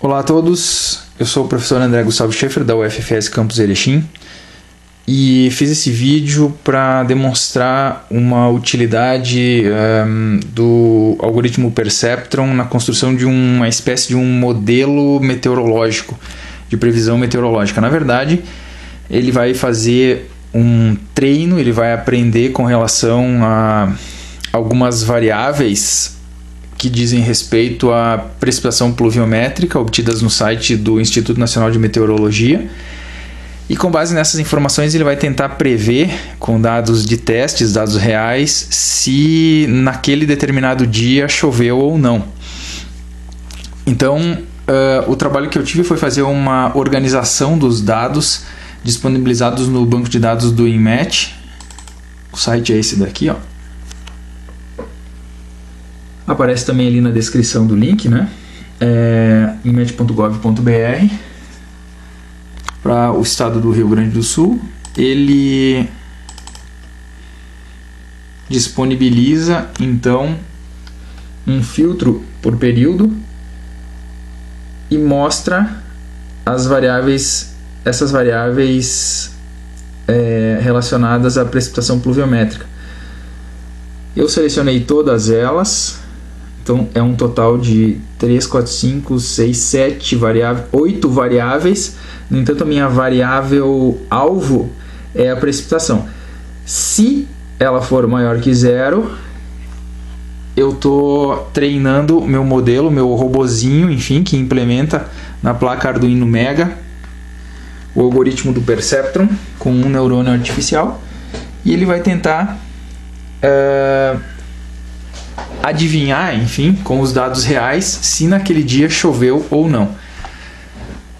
Olá a todos, eu sou o professor André Gustavo Schaeffer da UFFS Campus Erechim e fiz esse vídeo para demonstrar uma utilidade do algoritmo Perceptron na construção de uma espécie de um modelo meteorológico, de previsão meteorológica. Na verdade, ele vai fazer um treino, ele vai aprender com relação a algumas variáveis que dizem respeito à precipitação pluviométrica obtidas no site do Instituto Nacional de Meteorologia. E com base nessas informações ele vai tentar prever, com dados de testes, dados reais, se naquele determinado dia choveu ou não. Então, o trabalho que eu tive foi fazer uma organização dos dados disponibilizados no banco de dados do INMET. O site é esse daqui, ó. Aparece também ali na descrição do link, né? inmet.gov.br. Para o estado do Rio Grande do Sul, ele disponibiliza então um filtro por período e mostra as variáveis, essas variáveis relacionadas à precipitação pluviométrica. Eu selecionei todas elas. Então é um total de 3, 4, 5, 6, 7 variáveis, 8 variáveis. No entanto, a minha variável alvo é a precipitação. Se ela for maior que 0, eu estou treinando meu modelo, meu robozinho, enfim, que implementa na placa Arduino Mega o algoritmo do Perceptron com um neurônio artificial, e ele vai tentar adivinhar, enfim, com os dados reais, se naquele dia choveu ou não.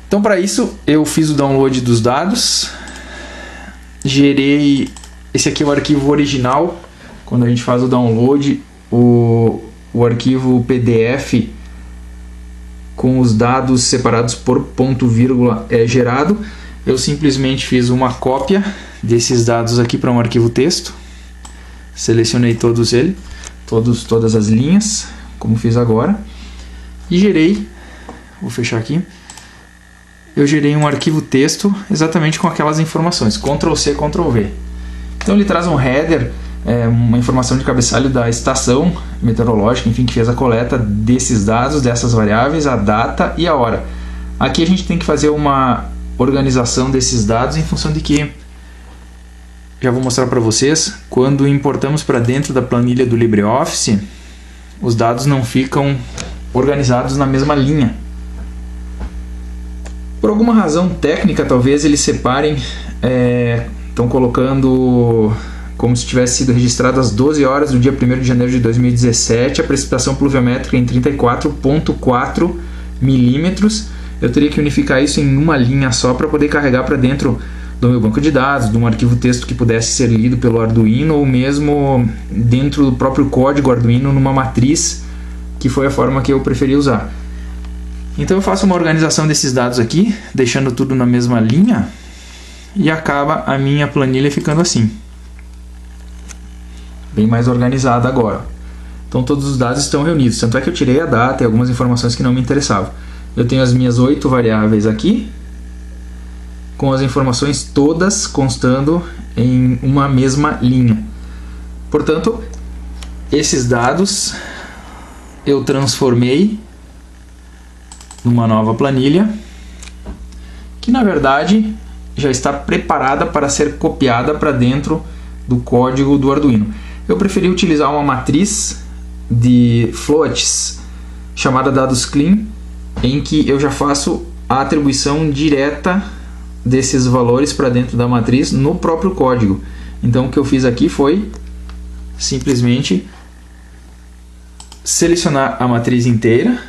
Então, para isso, eu fiz o download dos dados, gerei, esse aqui é o arquivo original. Quando a gente faz o download, o arquivo PDF com os dados separados por ponto vírgula é gerado. Eu simplesmente fiz uma cópia desses dados aqui para um arquivo texto, selecionei todas as linhas, como fiz agora, e gerei, vou fechar aqui, eu gerei um arquivo texto exatamente com aquelas informações, Ctrl C, Ctrl V. Então ele traz um header, uma informação de cabeçalho da estação meteorológica, enfim, que fez a coleta desses dados, dessas variáveis, a data e a hora. Aqui a gente tem que fazer uma organização desses dados em função de que, já vou mostrar para vocês, quando importamos para dentro da planilha do LibreOffice, os dados não ficam organizados na mesma linha. Por alguma razão técnica, talvez eles separem, estão colocando como se tivesse sido registrado às 12 horas do dia 1º de janeiro de 2017, a precipitação pluviométrica em 34,4 milímetros. Eu teria que unificar isso em uma linha só para poder carregar para dentro do meu banco de dados, de um arquivo texto que pudesse ser lido pelo Arduino, ou mesmo dentro do próprio código Arduino numa matriz, que foi a forma que eu preferi usar. Então eu faço uma organização desses dados aqui, deixando tudo na mesma linha, e acaba a minha planilha ficando assim, bem mais organizada agora. Então todos os dados estão reunidos, tanto é que eu tirei a data e algumas informações que não me interessavam. Eu tenho as minhas 8 variáveis aqui, com as informações todas constando em uma mesma linha. Portanto, esses dados eu transformei numa nova planilha, que na verdade já está preparada para ser copiada para dentro do código do Arduino. Eu preferi utilizar uma matriz de floats chamada dados clean, em que eu já faço a atribuição direta desses valores para dentro da matriz no próprio código. Então o que eu fiz aqui foi simplesmente selecionar a matriz inteira,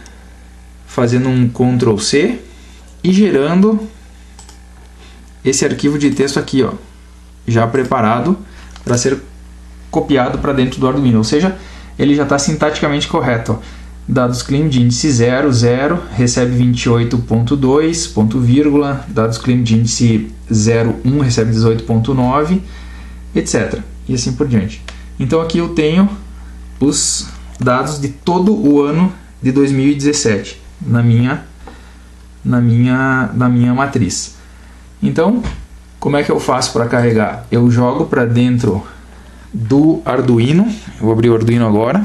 fazendo um Ctrl C e gerando esse arquivo de texto aqui, ó, já preparado para ser copiado para dentro do Arduino, ou seja, ele já está sintaticamente correto, ó. Dados clean de índice 0, 0, recebe 28.2, ponto vírgula, dados clean de índice 0, 1, recebe 18.9, etc. E assim por diante. Então aqui eu tenho os dados de todo o ano de 2017 na minha na minha matriz. Então, como é que eu faço para carregar? Eu jogo para dentro do Arduino. Eu vou abrir o Arduino agora.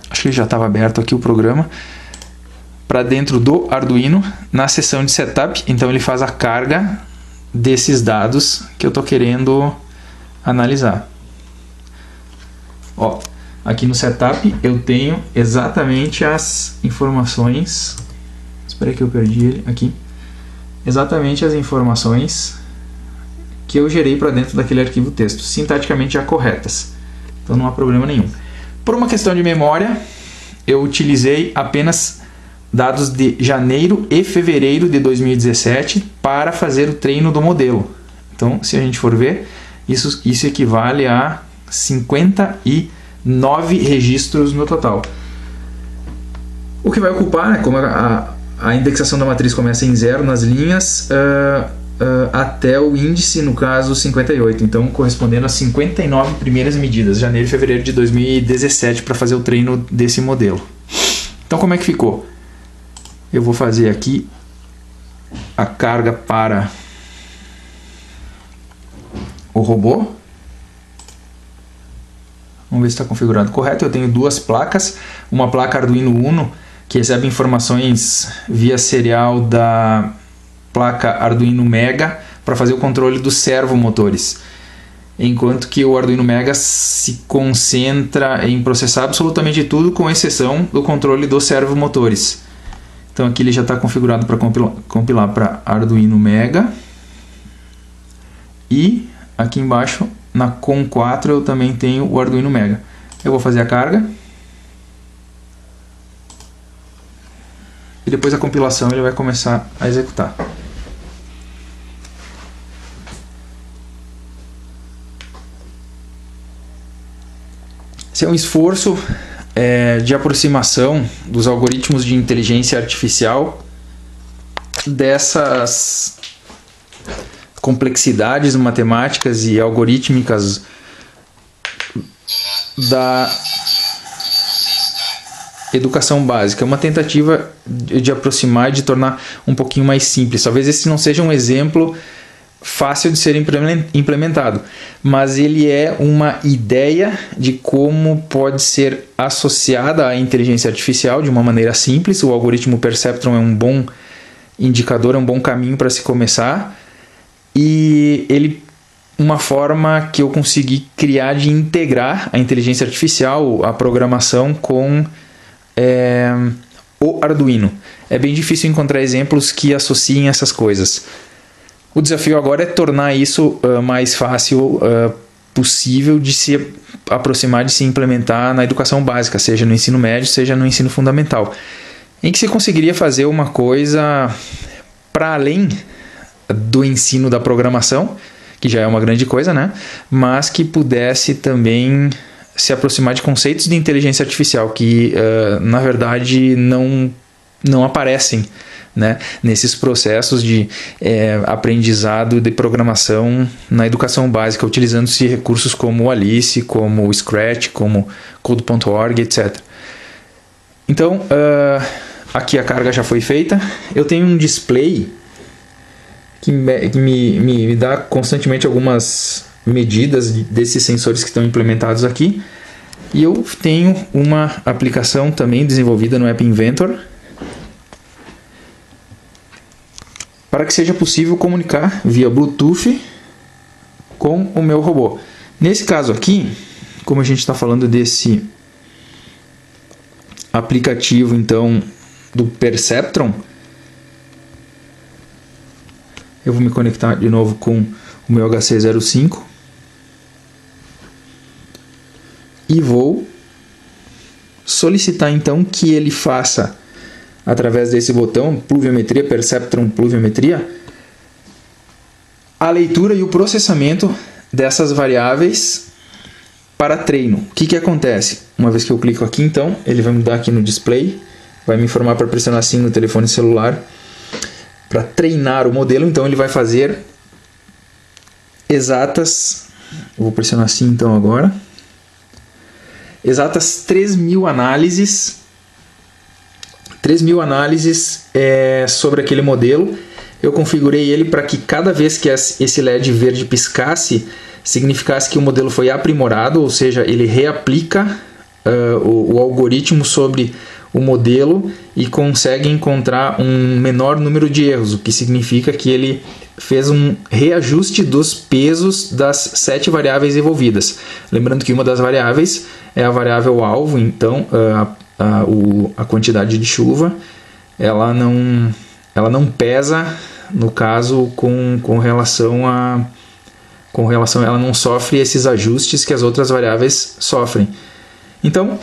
Acho que já estava aberto aqui o programa. Para dentro do Arduino, na seção de setup, então ele faz a carga desses dados que eu estou querendo analisar. Ó, aqui no setup eu tenho exatamente as informações. Espera que eu perdi ele aqui. Exatamente as informações que eu gerei para dentro daquele arquivo texto, sintaticamente já corretas. Então não há problema nenhum. Por uma questão de memória, eu utilizei apenas dados de janeiro e fevereiro de 2017 para fazer o treino do modelo. Então, se a gente for ver, isso equivale a 59 registros no total. O que vai ocupar, né, como a indexação da matriz começa em 0 nas linhas, até o índice, no caso 58, então correspondendo a 59 primeiras medidas, janeiro e fevereiro de 2017, para fazer o treino desse modelo. Então, como é que ficou? Eu vou fazer aqui a carga para o robô. Vamos ver se está configurado correto. Eu tenho duas placas, uma placa Arduino Uno que recebe informações via serial da placa Arduino Mega para fazer o controle dos servomotores, enquanto que o Arduino Mega se concentra em processar absolutamente tudo, com exceção do controle dos servomotores. Então aqui ele já está configurado para compilar para Arduino Mega. E aqui embaixo, na COM4, eu também tenho o Arduino Mega. Eu vou fazer a carga. E depois a compilação ele vai começar a executar. Esse é um esforço de aproximação dos algoritmos de inteligência artificial dessas complexidades matemáticas e algorítmicas da educação básica. É uma tentativa de aproximar e de tornar um pouquinho mais simples. Talvez esse não seja um exemplo fácil de ser implementado, mas ele é uma ideia de como pode ser associada à inteligência artificial de uma maneira simples. O algoritmo Perceptron é um bom indicador, é um bom caminho para se começar, e ele uma forma que eu consegui criar de integrar a inteligência artificial, a programação, com o Arduino. É bem difícil encontrar exemplos que associem essas coisas. O desafio agora é tornar isso mais fácil possível de se aproximar, de se implementar na educação básica, seja no ensino médio, seja no ensino fundamental, em que se conseguiria fazer uma coisa para além do ensino da programação, que já é uma grande coisa, né? Mas que pudesse também se aproximar de conceitos de inteligência artificial que, na verdade, não aparecem, né, nesses processos de aprendizado de programação na educação básica, utilizando-se recursos como o Alice, como o Scratch, como Code.org, etc. Então, aqui a carga já foi feita. Eu tenho um display que me dá constantemente algumas medidas desses sensores que estão implementados aqui. E eu tenho uma aplicação também desenvolvida no App Inventor para que seja possível comunicar via Bluetooth com o meu robô. Nesse caso aqui, como a gente está falando desse aplicativo então do Perceptron, eu vou me conectar de novo com o meu HC05 e vou solicitar então que ele faça, através desse botão Pluviometria, Perceptron Pluviometria, a leitura e o processamento dessas variáveis para treino. O que acontece? Uma vez que eu clico aqui, então, ele vai mudar aqui no display, vai me informar para pressionar sim no telefone celular para treinar o modelo. Então ele vai fazer exatas, eu vou pressionar sim então agora, exatas 3.000 análises 3.000 análises sobre aquele modelo. Eu configurei ele para que cada vez que esse LED verde piscasse, significasse que o modelo foi aprimorado, ou seja, ele reaplica o algoritmo sobre o modelo e consegue encontrar um menor número de erros, o que significa que ele fez um reajuste dos pesos das 7 variáveis envolvidas. Lembrando que uma das variáveis é a variável alvo, então a quantidade de chuva ela não pesa, no caso, com relação, ela não sofre esses ajustes que as outras variáveis sofrem. Então,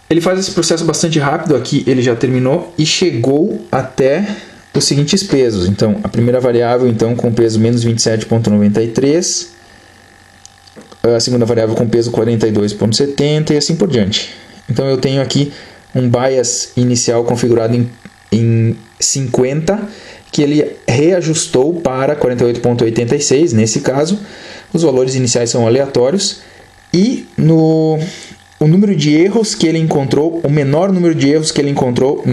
ele faz esse processo bastante rápido. Aqui ele já terminou e chegou até os seguintes pesos. Então, a primeira variável então com peso menos 27,93, a segunda variável com peso 42,70 e assim por diante. Então, eu tenho aqui um bias inicial configurado em 50, que ele reajustou para 48,86, nesse caso. Os valores iniciais são aleatórios e o número de erros que ele encontrou, o menor número de erros que ele encontrou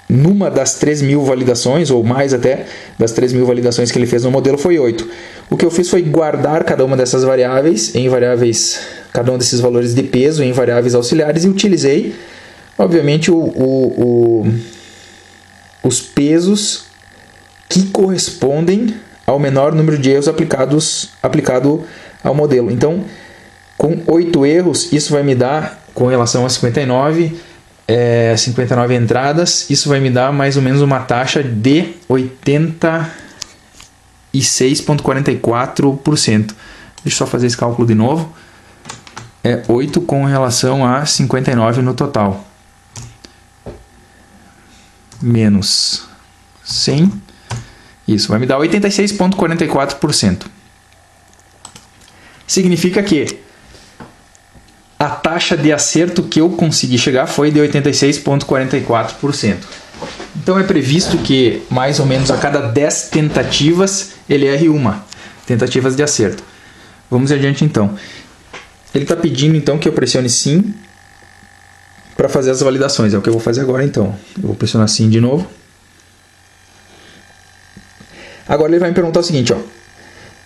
numa das 3.000 validações, ou mais até, das 3.000 validações que ele fez no modelo foi 8. O que eu fiz foi guardar cada uma dessas variáveis em variáveis, cada um desses valores de peso em variáveis auxiliares, e utilizei, obviamente, os pesos que correspondem ao menor número de erros aplicado ao modelo. Então, com 8 erros, isso vai me dar, com relação a 59 entradas, isso vai me dar mais ou menos uma taxa de 86,44%. Deixa eu só fazer esse cálculo de novo. É 8 com relação a 59 no total. Menos 100. Isso vai me dar 86,44%. Significa que a taxa de acerto que eu consegui chegar foi de 86,44%. Então é previsto que mais ou menos a cada 10 tentativas ele erre uma. Tentativas de acerto. Vamos adiante então. Ele está pedindo então que eu pressione sim para fazer as validações. É o que eu vou fazer agora então. Eu vou pressionar sim de novo. Agora ele vai me perguntar o seguinte, ó.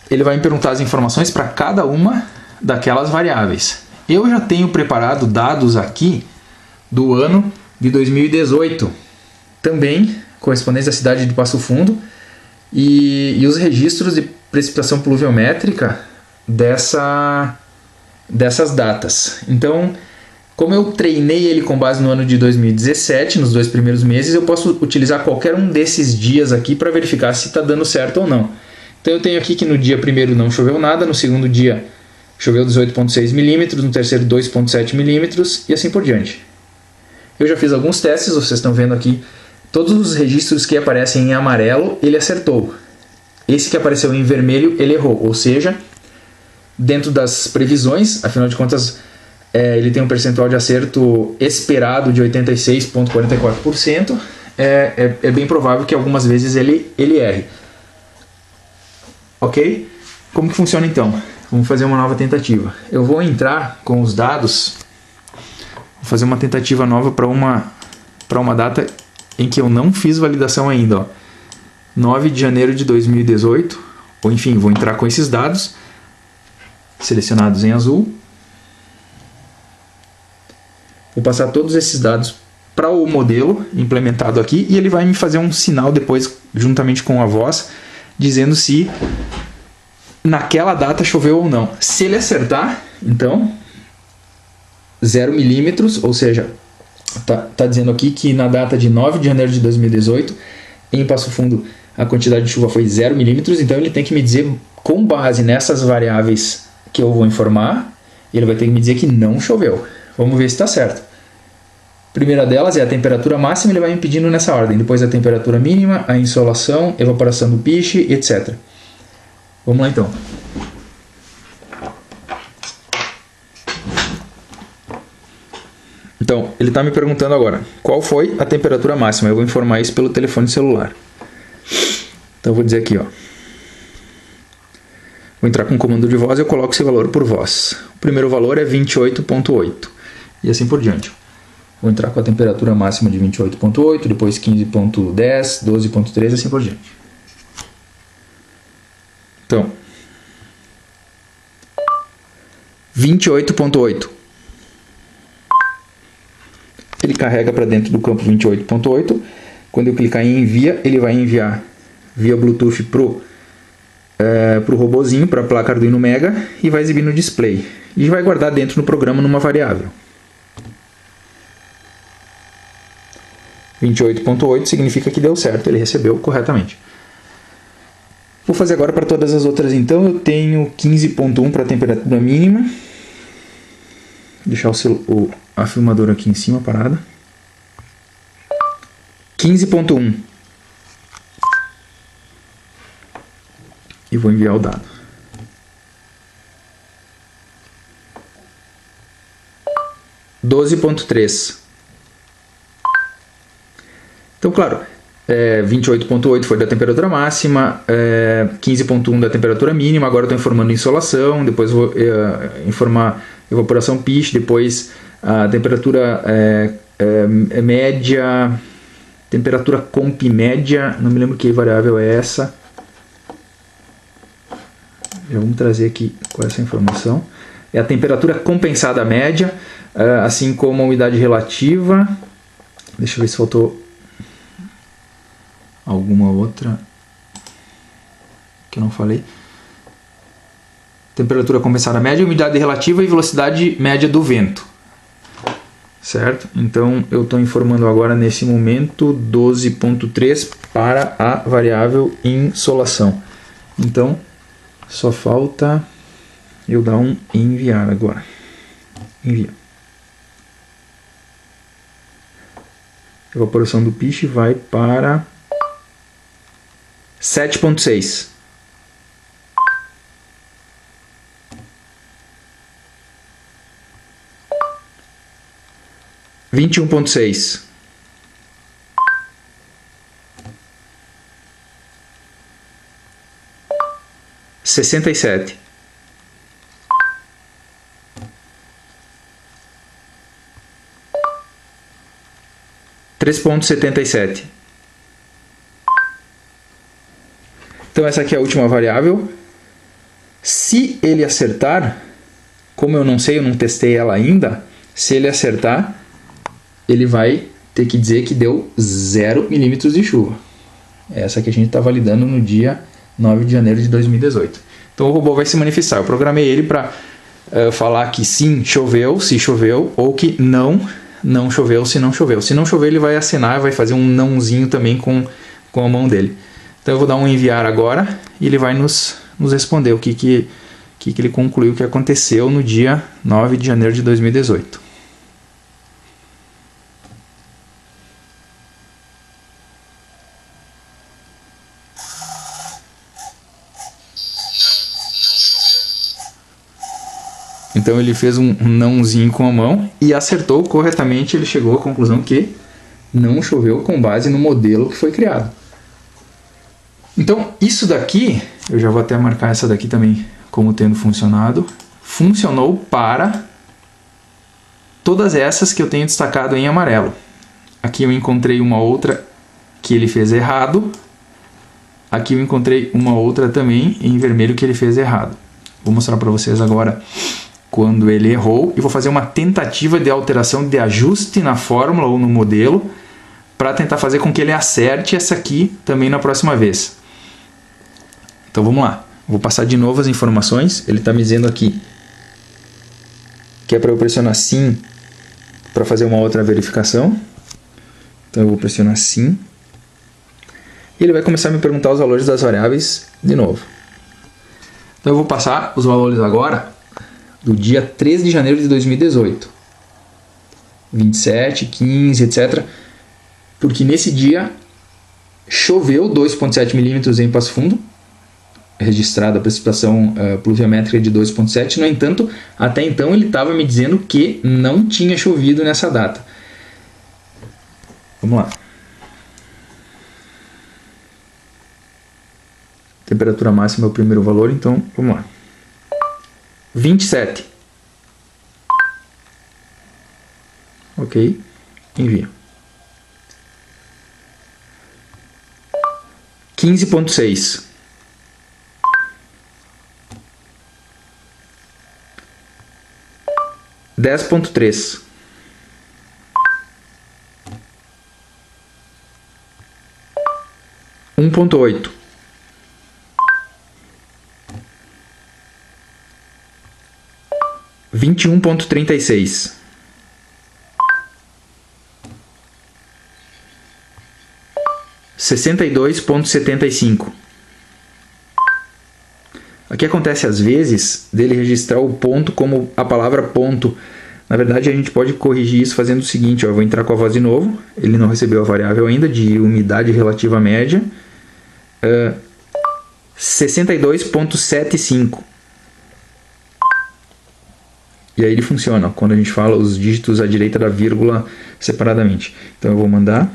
Ele vai me perguntar as informações para cada uma daquelas variáveis. Eu já tenho preparado dados aqui do ano de 2018, também correspondentes à cidade de Passo Fundo, e os registros de precipitação pluviométrica dessas datas. Então, como eu treinei ele com base no ano de 2017, nos 2 primeiros meses, eu posso utilizar qualquer um desses dias aqui para verificar se está dando certo ou não. Então eu tenho aqui que no dia primeiro não choveu nada, no segundo dia choveu 18,6 milímetros, no terceiro 2,7 milímetros e assim por diante. Eu já fiz alguns testes, vocês estão vendo aqui, todos os registros que aparecem em amarelo, ele acertou. Esse que apareceu em vermelho, ele errou, ou seja, dentro das previsões, afinal de contas, ele tem um percentual de acerto esperado de 86,44%, é bem provável que algumas vezes ele erre. Ok? Como que funciona então? Vamos fazer uma nova tentativa. Eu vou entrar com os dados, vou fazer uma tentativa nova para uma data em que eu não fiz validação ainda. Ó. 9 de janeiro de 2018, ou enfim, vou entrar com esses dados, selecionados em azul. Vou passar todos esses dados para o modelo implementado aqui e ele vai me fazer um sinal depois, juntamente com a voz, dizendo se naquela data choveu ou não. Se ele acertar, então 0 milímetros, ou seja, tá dizendo aqui que na data de 9 de janeiro de 2018, em Passo Fundo, a quantidade de chuva foi 0 milímetros, então ele tem que me dizer, com base nessas variáveis que eu vou informar, ele vai ter que me dizer que não choveu. Vamos ver se está certo. A primeira delas é a temperatura máxima, ele vai me pedindo nessa ordem. Depois a temperatura mínima, a insolação, evaporação do piche, etc. Vamos lá então. Então, ele está me perguntando agora, qual foi a temperatura máxima? Eu vou informar isso pelo telefone celular. Então eu vou dizer aqui, ó. Vou entrar com um comando de voz e eu coloco esse valor por voz. O primeiro valor é 28,8. E assim por diante. Vou entrar com a temperatura máxima de 28.8, depois 15.10, 12.3, assim por diante. Então, 28.8. Ele carrega para dentro do campo 28.8. Quando eu clicar em envia, ele vai enviar via Bluetooth pro robozinho, para a placa Arduino Mega, e vai exibir no display. E vai guardar dentro do programa numa variável. 28.8 significa que deu certo, ele recebeu corretamente. Vou fazer agora para todas as outras então. Eu tenho 15.1 para a temperatura mínima. Vou deixar a filmadora aqui em cima parada. 15.1. E vou enviar o dado. (12.3). Então, claro, 28.8 foi da temperatura máxima, 15.1 da temperatura mínima. Agora estou informando insolação, depois vou informar evaporação pitch, depois a temperatura média, temperatura comp média, não me lembro que variável é essa. Já vamos trazer aqui com essa informação. É a temperatura compensada média, assim como a umidade relativa. Deixa eu ver se faltou alguma outra que eu não falei. Temperatura compensada média, umidade relativa e velocidade média do vento. Certo? Então eu estou informando agora nesse momento 12.3 para a variável insolação. Então só falta eu dar um enviar agora. Envia. Evaporação do pitch vai para 7.6. (21.6). 67. 3.77. Então essa aqui é a última variável. Se ele acertar, como eu não sei, eu não testei ela ainda, se ele acertar, ele vai ter que dizer que deu 0 milímetros de chuva. Essa que a gente está validando no dia 9 de janeiro de 2018. Então o robô vai se manifestar. Eu programei ele para falar que sim, choveu, se choveu, ou que não choveu, se não choveu. Se não chover, ele vai acenar, vai fazer um nãozinho também com a mão dele. Então eu vou dar um enviar agora e ele vai nos responder o que ele concluiu que aconteceu no dia 9 de janeiro de 2018. Então ele fez um nãozinho com a mão e acertou corretamente. Ele chegou à conclusão que não choveu com base no modelo que foi criado. Então isso daqui, eu já vou até marcar essa daqui também como tendo funcionado. Funcionou para todas essas que eu tenho destacado em amarelo. Aqui eu encontrei uma outra que ele fez errado. Aqui eu encontrei uma outra também em vermelho que ele fez errado. Vou mostrar para vocês agora quando ele errou e vou fazer uma tentativa de alteração de ajuste na fórmula ou no modelo para tentar fazer com que ele acerte essa aqui também na próxima vez. Então vamos lá, vou passar de novo as informações. Ele está me dizendo aqui que é para eu pressionar sim para fazer uma outra verificação. Então eu vou pressionar sim e ele vai começar a me perguntar os valores das variáveis de novo. Então eu vou passar os valores agora do dia 13 de janeiro de 2018, 27, 15, etc. Porque nesse dia choveu 2,7 milímetros em Passo Fundo, registrada a precipitação pluviométrica de 2,7. No entanto, até então ele estava me dizendo que não tinha chovido nessa data. Vamos lá. Temperatura máxima é o primeiro valor, então vamos lá. 27. Ok. Envia. 15.6. 10.3. 1.8. 21.36. 62.75. Aqui acontece às vezes dele registrar o ponto como a palavra ponto. Na verdade a gente pode corrigir isso fazendo o seguinte, ó, eu vou entrar com a voz de novo, ele não recebeu a variável ainda de umidade relativa média, 62.75. E aí ele funciona, ó, quando a gente fala os dígitos à direita da vírgula separadamente. Então eu vou mandar.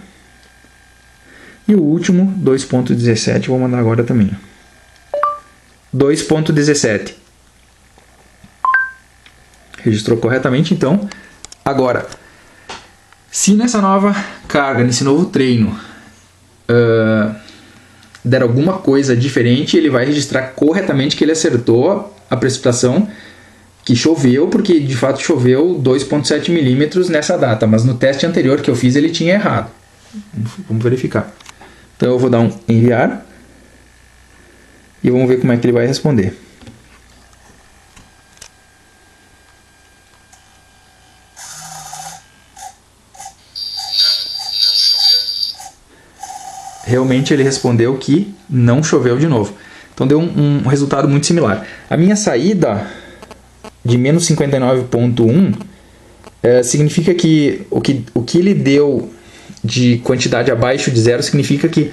E o último, 2.17, eu vou mandar agora também. 2.17. Registrou corretamente, então. Agora, se nessa nova carga, nesse novo treino, der alguma coisa diferente, ele vai registrar corretamente que ele acertou a precipitação, que choveu, porque de fato choveu 2.7 milímetros nessa data, mas no teste anterior que eu fiz ele tinha errado. Vamos verificar. Então eu vou dar um enviar e vamos ver como é que ele vai responder. Realmente ele respondeu que não choveu de novo. Então deu um resultado muito similar. A minha saída de menos 59.1 significa que o que ele deu de quantidade abaixo de zero significa que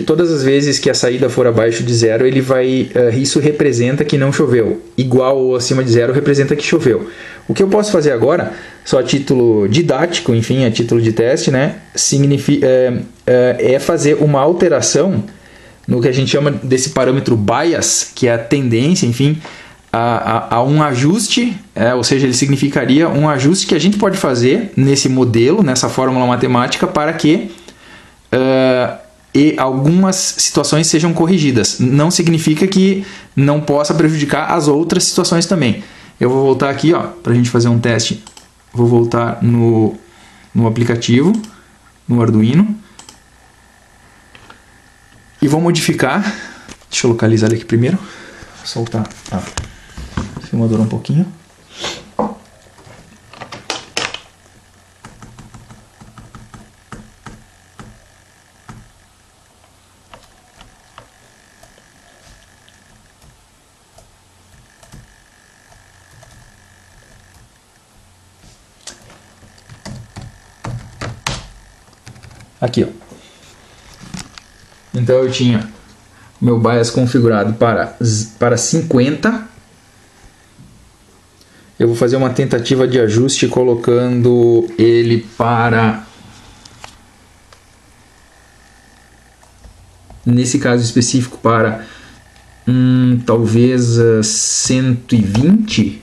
todas as vezes que a saída for abaixo de zero, ele vai, isso representa que não choveu. Igual ou acima de zero representa que choveu. O que eu posso fazer agora, só a título didático, enfim, a título de teste, né, é fazer uma alteração no que a gente chama desse parâmetro bias, que é a tendência, enfim, a um ajuste, ou seja, ele significaria um ajuste que a gente pode fazer nesse modelo, nessa fórmula matemática, para que algumas situações sejam corrigidas. Não significa que não possa prejudicar as outras situações também. Eu vou voltar aqui, para a gente fazer um teste. Vou voltar no aplicativo, no Arduino, e vou modificar. Deixa eu localizar ele aqui primeiro. Vou soltar a filmadora um pouquinho. Aqui, ó. Então eu tinha o meu bias configurado para 50. Eu vou fazer uma tentativa de ajuste colocando ele para, nesse caso específico, para talvez 120,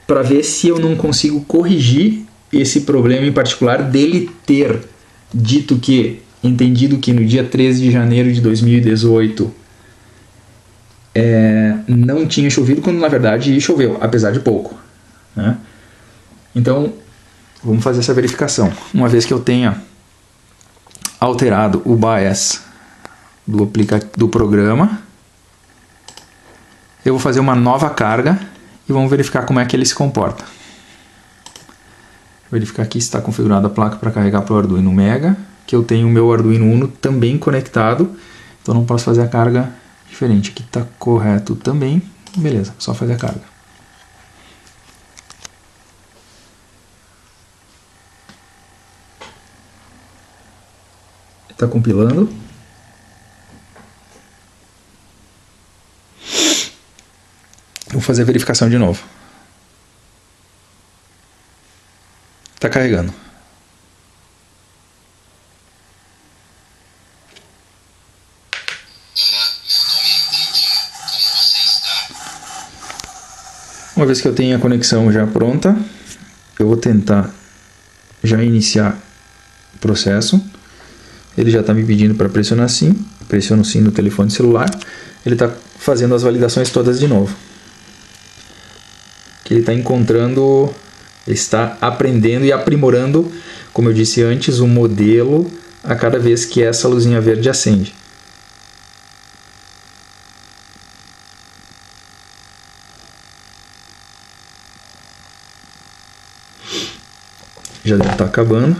para ver se eu não consigo corrigir esse problema em particular dele ter entendido que no dia 13 de janeiro de 2018 não tinha chovido, quando na verdade choveu, apesar de pouco, né? Então vamos fazer essa verificação. Uma vez que eu tenha alterado o bias do programa, eu vou fazer uma nova carga e vamos verificar como é que ele se comporta. Verificar aqui se está configurada a placa para carregar para o Arduino Mega, que eu tenho o meu Arduino Uno também conectado, então não posso fazer a carga diferente. Aqui está correto também, beleza, só fazer a carga. Está compilando. Vou fazer a verificação de novo. Está carregando. Uma vez que eu tenho a conexão já pronta, eu vou tentar já iniciar o processo. Ele já está me pedindo para pressionar sim. Pressiono sim no telefone celular. Ele está fazendo as validações todas de novo. Que ele está encontrando, está aprendendo e aprimorando, como eu disse antes, o modelo a cada vez que essa luzinha verde acende. Já deve estar acabando.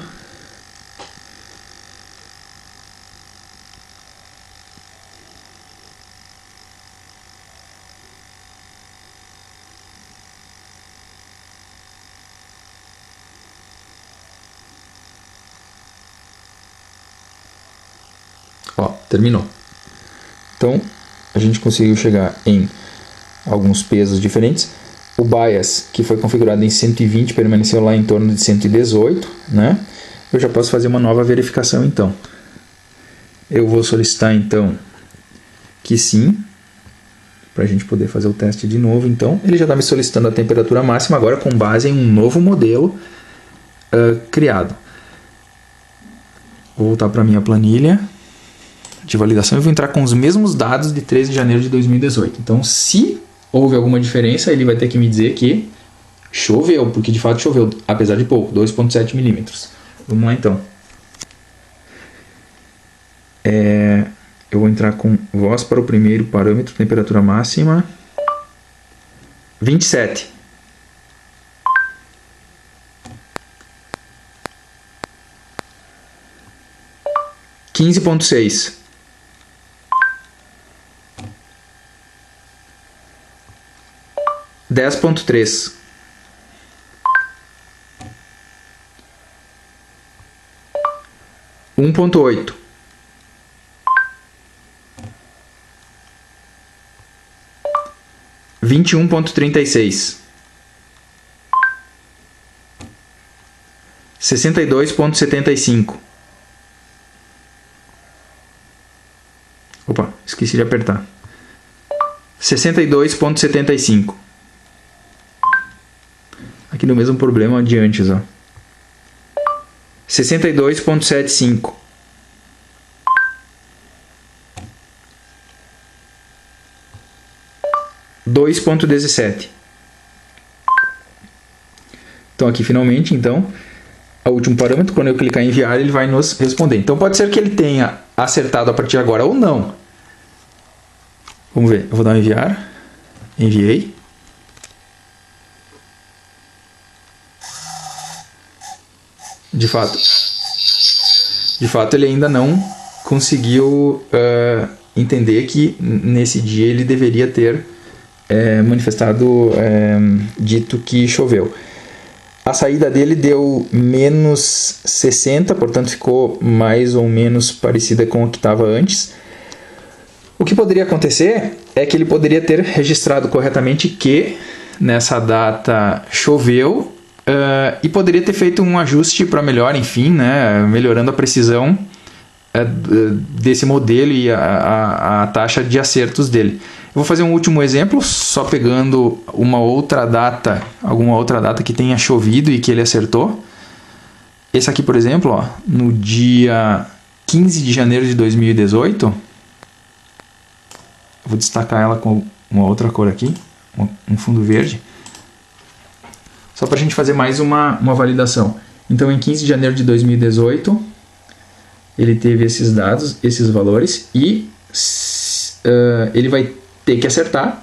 Ó, terminou. Então, a gente conseguiu chegar em alguns pesos diferentes. O bias, que foi configurado em 120, permaneceu lá em torno de 118, né? Eu já posso fazer uma nova verificação, então. Eu vou solicitar, então, que sim, para a gente poder fazer o teste de novo. Então, ele já está me solicitando a temperatura máxima, agora com base em um novo modelo criado. Vou voltar para a minha planilha de validação e vou entrar com os mesmos dados de 13 de janeiro de 2018. Então, se houve alguma diferença, ele vai ter que me dizer que choveu, porque de fato choveu, apesar de pouco, 2,7 milímetros. Vamos lá, então. Eu vou entrar com voz para o primeiro parâmetro, temperatura máxima, 27. (15,6). 10,3. 1,8. 21,36. 62,75. Opa, esqueci de apertar. 62,75. Aqui no mesmo problema de antes, ó. 62,75. 2,17. Então aqui finalmente, então, o último parâmetro, quando eu clicar em enviar, ele vai nos responder. Então pode ser que ele tenha acertado a partir de agora ou não. Vamos ver, eu vou dar um enviar. Enviei. De fato ele ainda não conseguiu entender que nesse dia ele deveria ter manifestado, dito que choveu. A saída dele deu menos 60, portanto ficou mais ou menos parecida com o que estava antes. O que poderia acontecer é que ele poderia ter registrado corretamente que nessa data choveu, e poderia ter feito um ajuste para melhor, enfim, né, melhorando a precisão desse modelo e a taxa de acertos dele. Eu vou fazer um último exemplo, só pegando alguma outra data que tenha chovido e que ele acertou. Esse aqui, por exemplo, ó, no dia 15 de janeiro de 2018, eu vou destacar ela com uma outra cor aqui, um fundo verde, só para a gente fazer mais uma validação. Então, em 15 de janeiro de 2018, ele teve esses dados, esses valores, e ele vai ter que acertar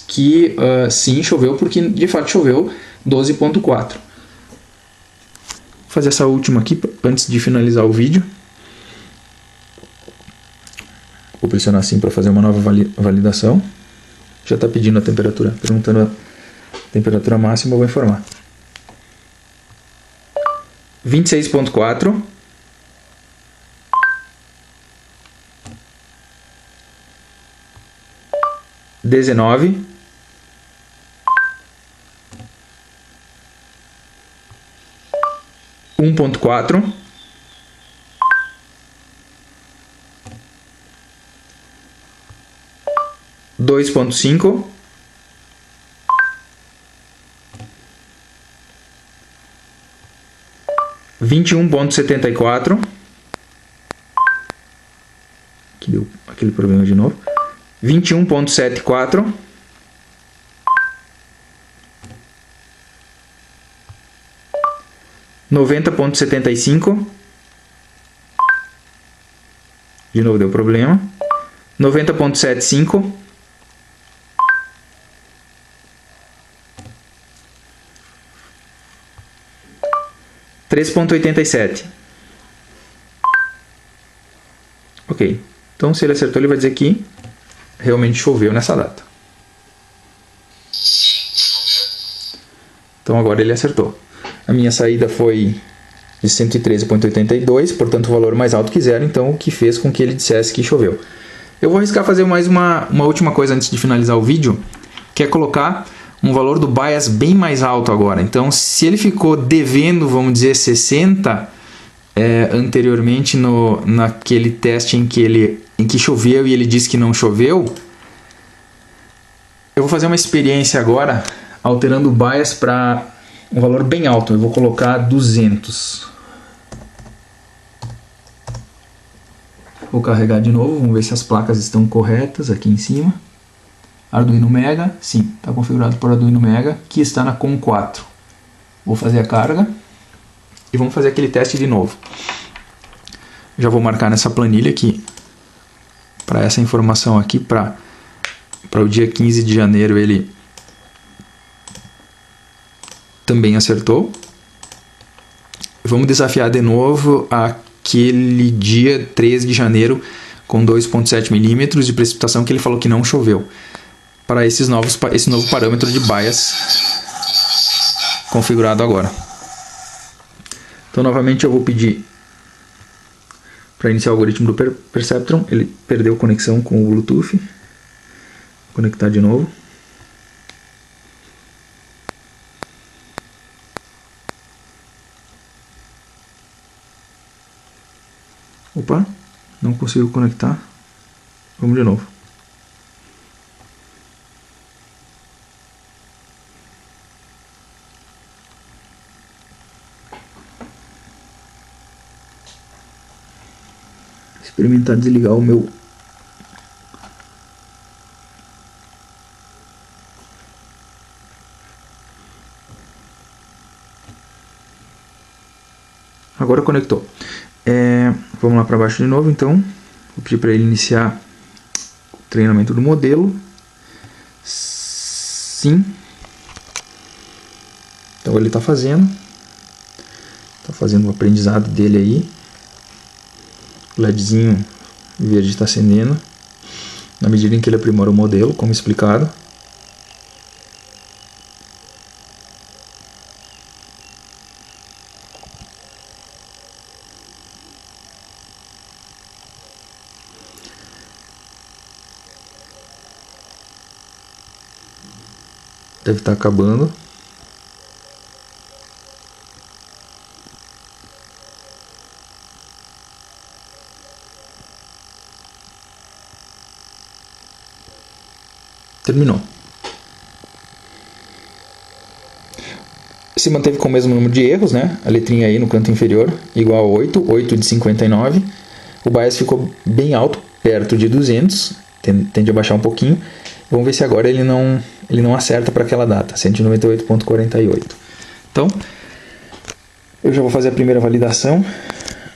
que sim, choveu, porque de fato choveu 12,4. Vou fazer essa última aqui antes de finalizar o vídeo. Vou pressionar sim para fazer uma nova validação. Já está pedindo a temperatura, perguntando a temperatura máxima, eu vou informar. 26,4. 19. 1,4. 2,5. 21,6. 21,74. Aqui deu aquele problema de novo. 21,74. 90,75. De novo deu problema. 90,75. 3,87. Ok. Então, se ele acertou, ele vai dizer que realmente choveu nessa data. Então, agora ele acertou. A minha saída foi de 113,82, portanto, o valor mais alto que zero, então, o que fez com que ele dissesse que choveu. Eu vou arriscar fazer mais uma última coisa antes de finalizar o vídeo, que é colocar um valor do bias bem mais alto agora. Então, se ele ficou devendo, vamos dizer, 60 anteriormente naquele teste em que choveu e ele disse que não choveu, eu vou fazer uma experiência agora, alterando o bias para um valor bem alto. Eu vou colocar 200. Vou carregar de novo, vamos ver se as placas estão corretas aqui em cima. Arduino Mega, sim, está configurado por Arduino Mega, que está na COM 4. Vou fazer a carga e vamos fazer aquele teste de novo. Já vou marcar nessa planilha aqui, para essa informação aqui, para o dia 15 de janeiro ele também acertou. Vamos desafiar de novo aquele dia 13 de janeiro com 2,7 milímetros de precipitação que ele falou que não choveu, para esse novo parâmetro de bias configurado agora. Então, novamente, eu vou pedir para iniciar o algoritmo do Perceptron. Ele perdeu conexão com o Bluetooth. Vou conectar de novo. Opa, não consigo conectar. Vamos de novo. Experimentar desligar o meu agora conectou. Vamos lá para baixo de novo, então vou pedir para ele iniciar o treinamento do modelo. Sim. Então ele está fazendo o aprendizado dele aí. O LEDzinho verde está acendendo na medida em que ele aprimora o modelo, como explicado. Deve estar acabando. Terminou. Se manteve com o mesmo número de erros, né? A letrinha aí no canto inferior, igual a 8 de 59. O bias ficou bem alto, perto de 200, tende a baixar um pouquinho. Vamos ver se agora ele não acerta para aquela data, 198,48. Então, eu já vou fazer a primeira validação.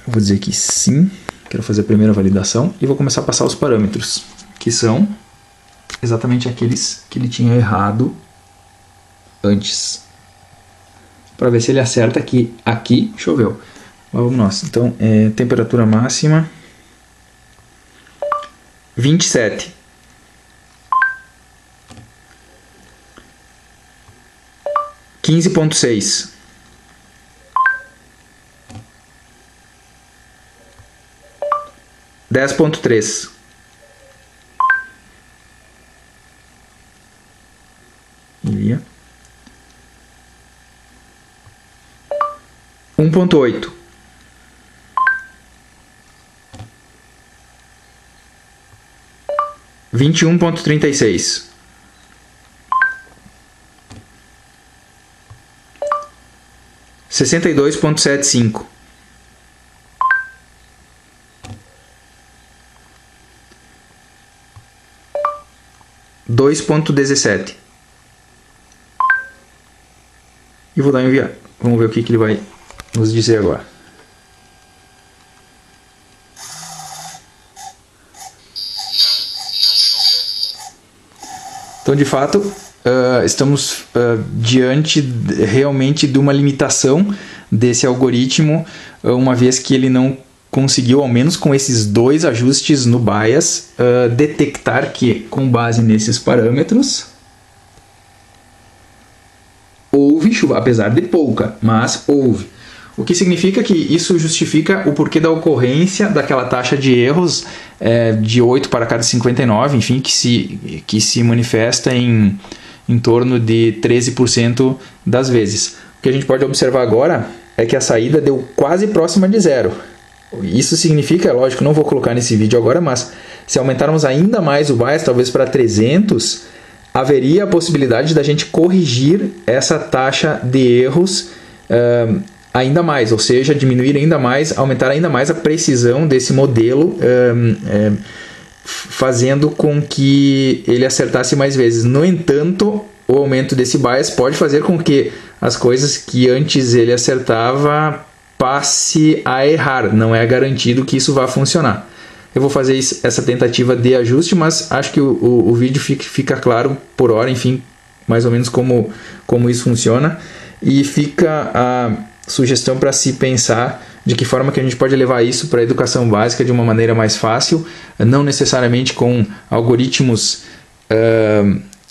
Eu vou dizer que sim, quero fazer a primeira validação e vou começar a passar os parâmetros, que são exatamente aqueles que ele tinha errado antes, para ver se ele acerta que aqui choveu. Mas vamos nós. Então, temperatura máxima 27. Quinze ponto 6. Dez ponto 3. Iria. 1,8. 21,36. 62,75. 2.17. E vou dar enviar. Vamos ver o que ele vai nos dizer agora. Então, de fato, estamos diante realmente de uma limitação desse algoritmo, uma vez que ele não conseguiu, ao menos com esses 2 ajustes no bias, detectar que, com base nesses parâmetros, houve chuva, apesar de pouca, mas houve. O que significa que isso justifica o porquê da ocorrência daquela taxa de erros de 8 para cada 59, enfim, que se manifesta em torno de 13% das vezes. O que a gente pode observar agora é que a saída deu quase próxima de zero. Isso significa, lógico, não vou colocar nesse vídeo agora, mas se aumentarmos ainda mais o bias, talvez para 300, haveria a possibilidade da gente corrigir essa taxa de erros ainda mais, ou seja, diminuir ainda mais, aumentar ainda mais a precisão desse modelo, fazendo com que ele acertasse mais vezes. No entanto, o aumento desse bias pode fazer com que as coisas que antes ele acertava passe a errar. Não é garantido que isso vá funcionar. Eu vou fazer essa tentativa de ajuste, mas acho que o vídeo fica claro por hora, enfim, mais ou menos como isso funciona. E fica a sugestão para se pensar de que forma que a gente pode levar isso para a educação básica de uma maneira mais fácil, não necessariamente com algoritmos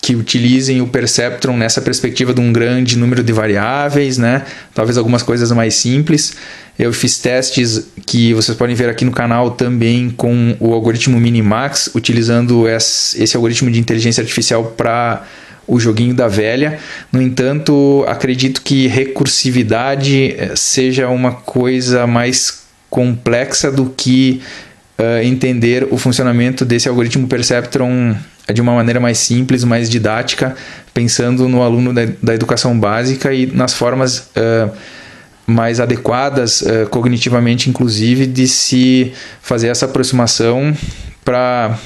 que utilizem o Perceptron nessa perspectiva de um grande número de variáveis, né? Talvez algumas coisas mais simples. Eu fiz testes que vocês podem ver aqui no canal também com o algoritmo Minimax, utilizando esse algoritmo de inteligência artificial para o joguinho da velha. No entanto, acredito que recursividade seja uma coisa mais complexa do que entender o funcionamento desse algoritmo Perceptron de uma maneira mais simples, mais didática, pensando no aluno da educação básica e nas formas mais adequadas, cognitivamente inclusive, de se fazer essa aproximação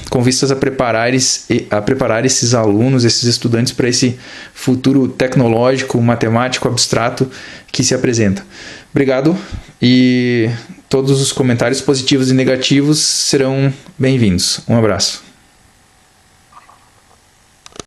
com vistas a preparar esses alunos, esses estudantes para esse futuro tecnológico, matemático, abstrato que se apresenta. Obrigado, e todos os comentários positivos e negativos serão bem-vindos. Um abraço.